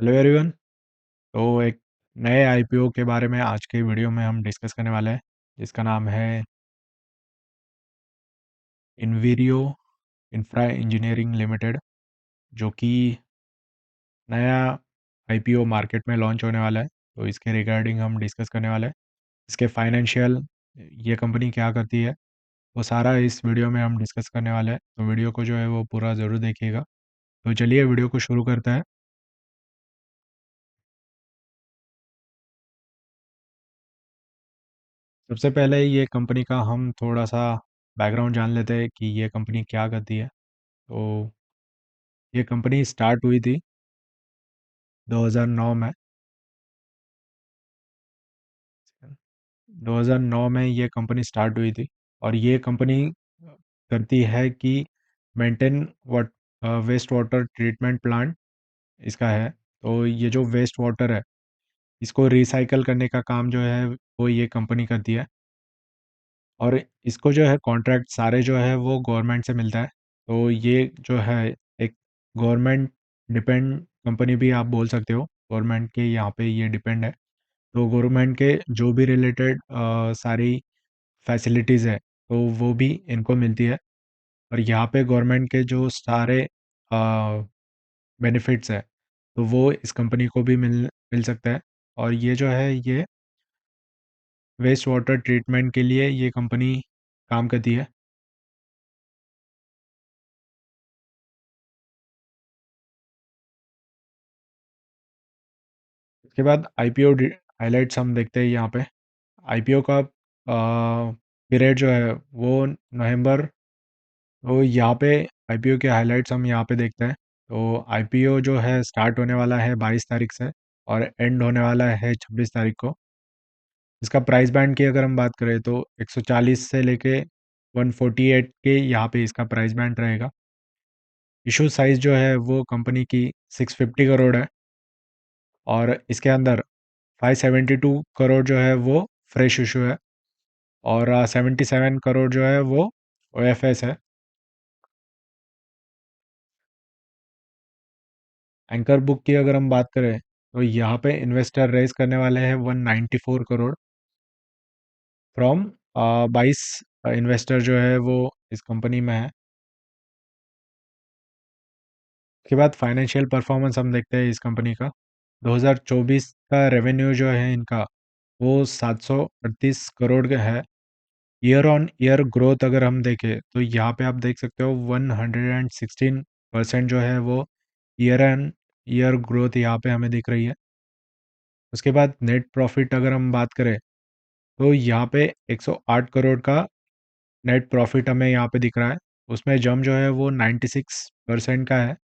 Hello everyone. तो एक नए आईपीओ के बारे में आज के वीडियो में हम डिस्कस करने वाले हैं, जिसका नाम है इन्वीरियो इंफ्रा इंजीनियरिंग लिमिटेड, जो कि नया आईपीओ मार्केट में लॉन्च होने वाला है। तो इसके रिगार्डिंग हम डिस्कस करने वाले हैं, इसके फाइनेंशियल, ये कंपनी क्या करती है, वो सारा इस वीडियो में हम डिस्कस करने वाले हैं। तो वीडियो को जो है वो पूरा ज़रूर देखिएगा। तो चलिए वीडियो को शुरू करते हैं। सबसे पहले ये कंपनी का हम थोड़ा सा बैकग्राउंड जान लेते हैं कि ये कंपनी क्या करती है। तो ये कंपनी स्टार्ट हुई थी 2009 में। 2009 में ये कंपनी स्टार्ट हुई थी, और ये कंपनी करती है कि मेंटेन वाट वेस्ट वाटर ट्रीटमेंट प्लांट इसका है। तो ये जो वेस्ट वाटर है, इसको रिसाइकल करने का काम जो है वो ये कंपनी करती है। और इसको जो है कॉन्ट्रैक्ट सारे जो है वो गवर्नमेंट से मिलता है। तो ये जो है एक गवर्नमेंट डिपेंड कंपनी भी आप बोल सकते हो। गवर्नमेंट के यहाँ पे ये डिपेंड है। तो गवर्नमेंट के जो भी रिलेटेड सारी फैसिलिटीज़ है, तो वो भी इनको मिलती है। और यहाँ पे गवर्नमेंट के जो सारे बेनिफिट्स है, तो वो इस कंपनी को भी मिल मिल सकता है। और ये जो है ये वेस्ट वाटर ट्रीटमेंट के लिए ये कंपनी काम करती है। उसके बाद आईपीओ हाइलाइट्स हम देखते हैं यहाँ पे। आईपीओ का पीरियड जो है वो नवंबर। तो यहाँ पे आईपीओ के हाइलाइट्स हम यहाँ पे देखते हैं। तो आईपीओ जो है स्टार्ट होने वाला है 22 तारीख से, और एंड होने वाला है 26 तारीख को। इसका प्राइस बैंड की अगर हम बात करें तो 140 से लेके 148 के यहाँ पे इसका प्राइस बैंड रहेगा। इशू साइज़ जो है वो कंपनी की 650 करोड़ है, और इसके अंदर 572 करोड़ जो है वो फ्रेश इशू है, और 77 करोड़ जो है वो ओएफएस है। एंकर बुक की अगर हम बात करें तो यहाँ पे इन्वेस्टर रेज करने वाले हैं 194 करोड़ फ्रॉम 22 इन्वेस्टर जो है वो इस कंपनी में है। उसके बाद फाइनेंशियल परफॉर्मेंस हम देखते हैं इस कंपनी का। 2024 का रेवेन्यू जो है इनका वो 738 करोड़ का है। ईयर ऑन ईयर ग्रोथ अगर हम देखें तो यहाँ पे आप देख सकते हो 116% जो है वो ईयर एन ईयर ग्रोथ यहाँ पे हमें दिख रही है। उसके बाद नेट प्रॉफिट अगर हम बात करें तो यहाँ पे 108 करोड़ का नेट प्रॉफिट हमें यहाँ पे दिख रहा है। उसमें जम जो है वो 96% का है।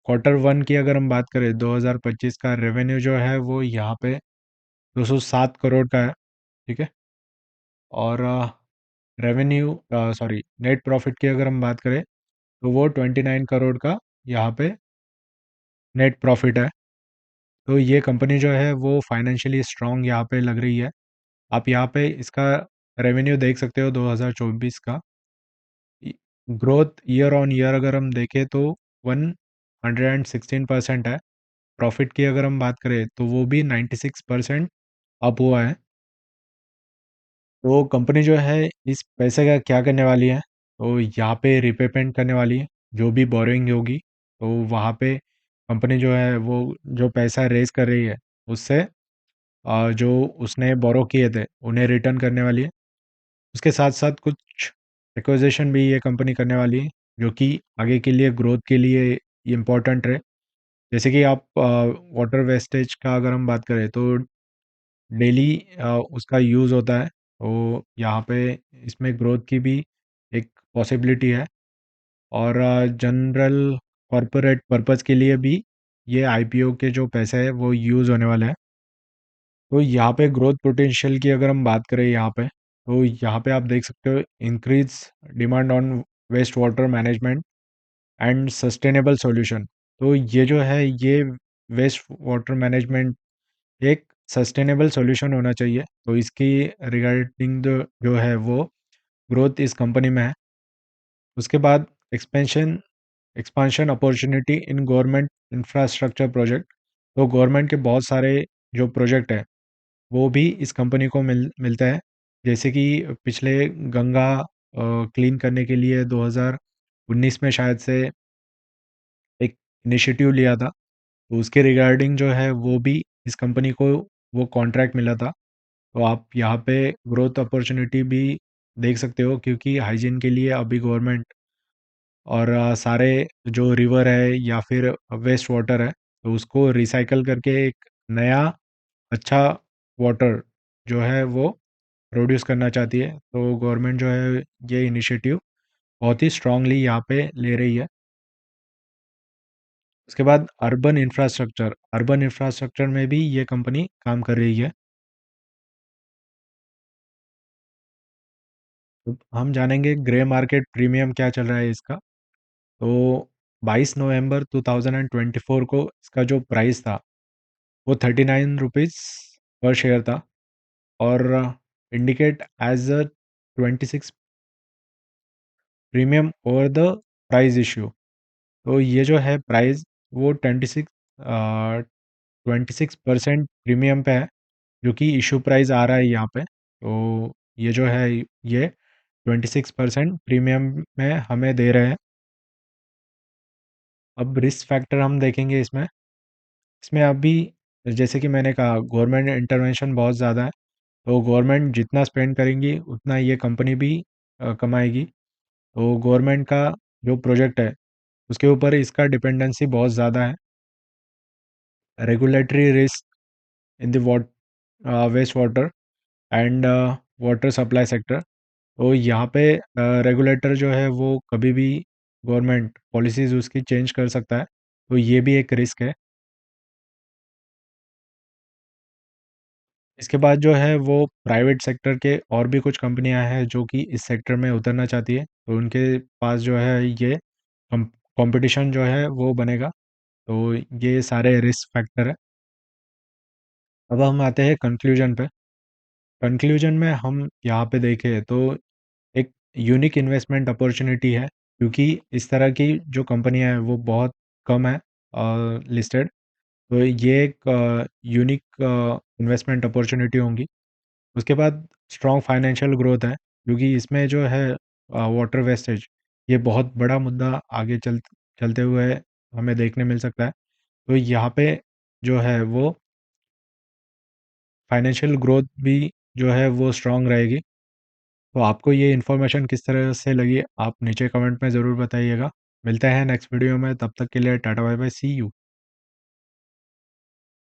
क्वार्टर वन की अगर हम बात करें 2025 का रेवेन्यू जो है वो यहाँ पे 207 करोड़ का है। ठीक है। और रेवेन्यू सॉरी नेट प्रॉफिट की अगर हम बात करें तो वो 29 करोड़ का यहाँ पे नेट प्रॉफिट है। तो ये कंपनी जो है वो फाइनेंशियली स्ट्रांग यहाँ पे लग रही है। आप यहाँ पे इसका रेवेन्यू देख सकते हो 2024 का। ग्रोथ ईयर ऑन ईयर अगर हम देखें तो 116% है। प्रॉफिट की अगर हम बात करें तो वो भी 96% अप हुआ है। तो कंपनी जो है इस पैसे का क्या करने वाली है, तो यहाँ पे रिपेमेंट करने वाली है जो भी बोरोइंग होगी। तो वहाँ पे कंपनी जो है वो जो पैसा रेज कर रही है उससे जो उसने बोरो किए थे उन्हें रिटर्न करने वाली है। उसके साथ साथ कुछ एक्विजिशन भी ये कंपनी करने वाली है, जो कि आगे के लिए ग्रोथ के लिए इम्पोर्टेंट है। जैसे कि आप वाटर वेस्टेज का अगर हम बात करें तो डेली उसका यूज़ होता है। तो यहाँ पे इसमें ग्रोथ की भी एक पॉसिबिलिटी है। और जनरल कॉरपोरेट पर्पस के लिए भी ये आईपीओ के जो पैसे हैं वो यूज़ होने वाले हैं। तो यहाँ पे ग्रोथ पोटेंशियल की अगर हम बात करें यहाँ पे, तो यहाँ पे आप देख सकते हो increase demand on waste water management and sustainable solution. तो ये जो है ये वेस्ट वाटर मैनेजमेंट एक सस्टेनेबल सॉल्यूशन होना चाहिए। तो इसकी रिगार्डिंग जो है वो ग्रोथ इस कंपनी में है। उसके बाद expansion expansion opportunity in government infrastructure project. तो गवर्नमेंट के बहुत सारे जो प्रोजेक्ट है वो भी इस कंपनी को मिलता है। जैसे कि पिछले गंगा क्लीन करने के लिए 2019 में शायद से एक इनिशिएटिव लिया था, तो उसके रिगार्डिंग जो है वो भी इस कंपनी को वो कॉन्ट्रैक्ट मिला था। तो आप यहाँ पे ग्रोथ अपॉर्चुनिटी भी देख सकते हो, क्योंकि हाइजीन के लिए अभी गवर्नमेंट और सारे जो रिवर है या फिर वेस्ट वाटर है, तो उसको रिसाइकल करके एक नया अच्छा वाटर जो है वो प्रोड्यूस करना चाहती है। तो गवर्नमेंट जो है ये इनिशिएटिव बहुत ही स्ट्रांगली यहाँ पे ले रही है। उसके बाद अर्बन इंफ्रास्ट्रक्चर में भी ये कंपनी काम कर रही है। तो हम जानेंगे ग्रे मार्केट प्रीमियम क्या चल रहा है इसका। तो 22 नवंबर 2024 को इसका जो प्राइस था वो 39 रुपीज़ पर शेयर था, और indicate as a 26 premium over the price issue. तो ये जो है प्राइस वो 26% प्रीमियम पे है, जो कि इशू प्राइस आ रहा है यहाँ पे। तो ये जो है ये 26% प्रीमियम में हमें दे रहे हैं। अब रिस्क फैक्टर हम देखेंगे इसमें। इसमें अभी जैसे कि मैंने कहा गवर्नमेंट इंटरवेंशन बहुत ज़्यादा है, तो गवर्नमेंट जितना स्पेंड करेंगी उतना ये कंपनी भी कमाएगी। तो गवर्नमेंट का जो प्रोजेक्ट है उसके ऊपर इसका डिपेंडेंसी बहुत ज़्यादा है। Regulatory risk in the waste water and water supply sector. तो यहाँ पे रेगुलेटर जो है वो कभी भी गवर्नमेंट पॉलिसीज़ उसकी चेंज कर सकता है, तो ये भी एक रिस्क है। इसके बाद जो है वो प्राइवेट सेक्टर के और भी कुछ कंपनियां हैं जो कि इस सेक्टर में उतरना चाहती है, तो उनके पास जो है ये कंपटीशन जो है वो बनेगा। तो ये सारे रिस्क फैक्टर है। अब हम आते हैं कंक्लूजन पे। कंक्लूजन में हम यहाँ पे देखें तो एक यूनिक इन्वेस्टमेंट अपॉर्चुनिटी है, क्योंकि इस तरह की जो कंपनियां हैं वो बहुत कम है लिस्टेड। तो ये एक यूनिक इन्वेस्टमेंट अपॉर्चुनिटी होंगी। उसके बाद स्ट्रॉन्ग फाइनेंशियल ग्रोथ है, क्योंकि इसमें जो है वाटर वेस्टेज ये बहुत बड़ा मुद्दा आगे चलते हुए हमें देखने मिल सकता है। तो यहाँ पे जो है वो फाइनेंशियल ग्रोथ भी जो है वो स्ट्रॉन्ग रहेगी। तो आपको ये इन्फॉर्मेशन किस तरह से लगी आप नीचे कमेंट में ज़रूर बताइएगा। मिलते हैं नेक्स्ट वीडियो में, तब तक के लिए tata bye bye, see you.